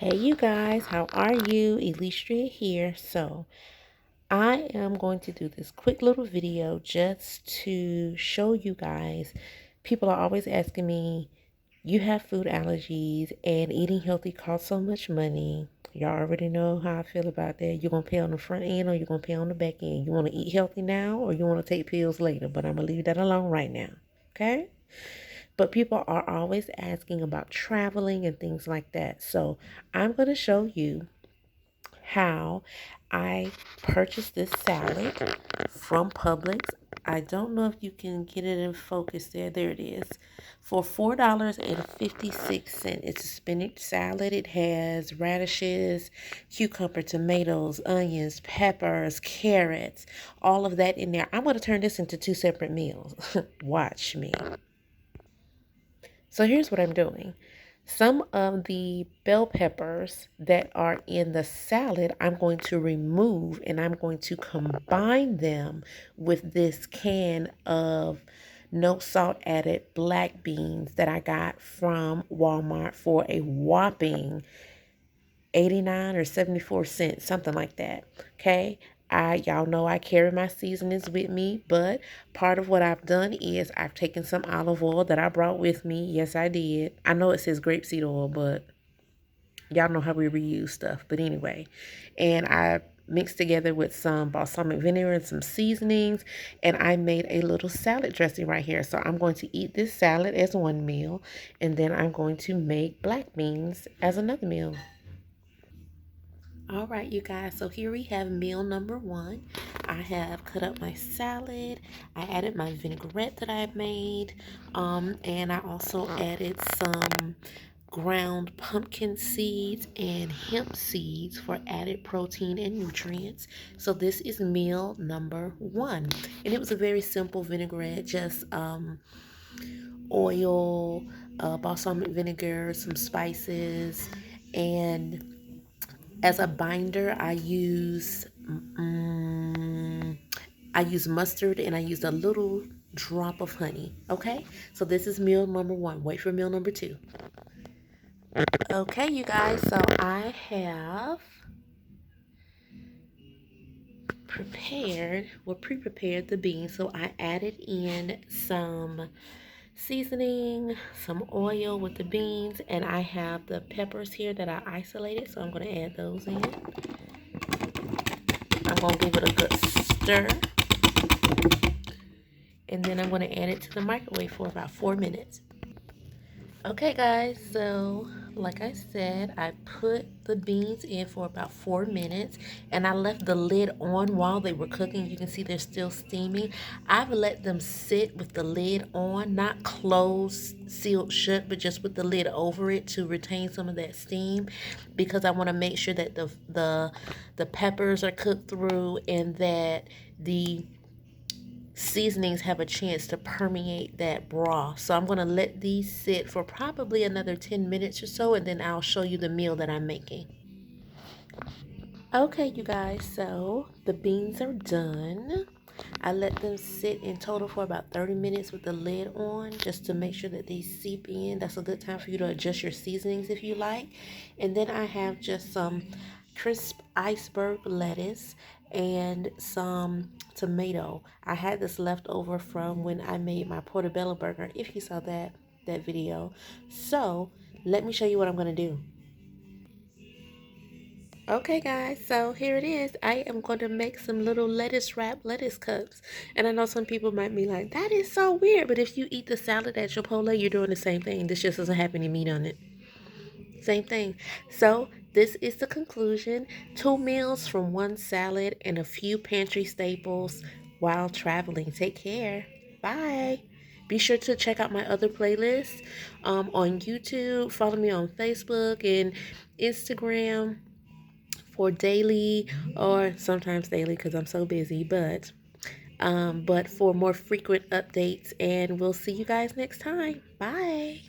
Hey you guys, how are you? Elistria here. So I am going to do this quick little video just to show you guys. People are always asking me, you have food allergies and eating healthy costs so much money. Y'all already know how I feel about that. You're going to pay on the front end or you're going to pay on the back end. You want to eat healthy now or you want to take pills later. But I'm going to leave that alone right now. Okay? But people are always asking about traveling and things like that. So I'm going to show you how I purchased this salad from Publix. I don't know if you can get it in focus there. There it is. For $4.56. It's a spinach salad. It has radishes, cucumber, tomatoes, onions, peppers, carrots, all of that in there. I'm going to turn this into two separate meals. Watch me. So here's what I'm doing. Some of the bell peppers that are in the salad, I'm going to remove and I'm going to combine them with this can of no salt added black beans that I got from Walmart for a whopping 89 or 74 cents, something like that. Okay. Y'all know I carry my seasonings with me, but part of what I've done is I've taken some olive oil that I brought with me. Yes, I did. I know it says grapeseed oil, but y'all know how we reuse stuff. But anyway, and I mixed together with some balsamic vinegar and some seasonings, and I made a little salad dressing right here. So I'm going to eat this salad as one meal, and then I'm going to make black beans as another meal. All right, you guys, so here we have meal number one. I have cut up my salad. I added my vinaigrette that I made, and I also added some ground pumpkin seeds and hemp seeds for added protein and nutrients. So this is meal number one, and it was a very simple vinaigrette, just oil, balsamic vinegar, some spices, and as a binder, I use mustard and I use a little drop of honey. Okay, so this is meal number one. Wait for meal number two. Okay, you guys. So I have pre-prepared the beans. So I added in some seasoning, some oil with the beans, and I have the peppers here that I isolated. So I'm going to add those in. I'm going to give it a good stir. And then I'm going to add it to the microwave for about 4 minutes. Okay guys, so like I said, I put the beans in for about 4 minutes and I left the lid on while they were cooking. You can see they're still steaming. I've let them sit with the lid on, not closed, sealed shut, but just with the lid over it to retain some of that steam, because I want to make sure that the peppers are cooked through and that the seasonings have a chance to permeate that broth. So I'm going to let these sit for probably another 10 minutes or so, and then I'll show you the meal that I'm making. Okay, you guys, so the beans are done. I let them sit in total for about 30 minutes with the lid on, just to make sure that they seep in. That's a good time for you to adjust your seasonings if you like. And then I have just some crisp iceberg lettuce and some tomato. I had this left over from when I made my portobello burger, if you saw that video. So let me show you what I'm going to do. Okay guys, so here it is. I am going to make some little lettuce wrap lettuce cups. And I know some people might be like, that is so weird. But if you eat the salad at Chipotle, you're doing the same thing. This just doesn't have any meat on it. Same thing. So this is the conclusion. 2 meals from one salad and a few pantry staples while traveling. Take care. Bye. Be sure to check out my other playlists on YouTube. Follow me on Facebook and Instagram for daily, or sometimes daily because I'm so busy, but for more frequent updates, and we'll see you guys next time. Bye.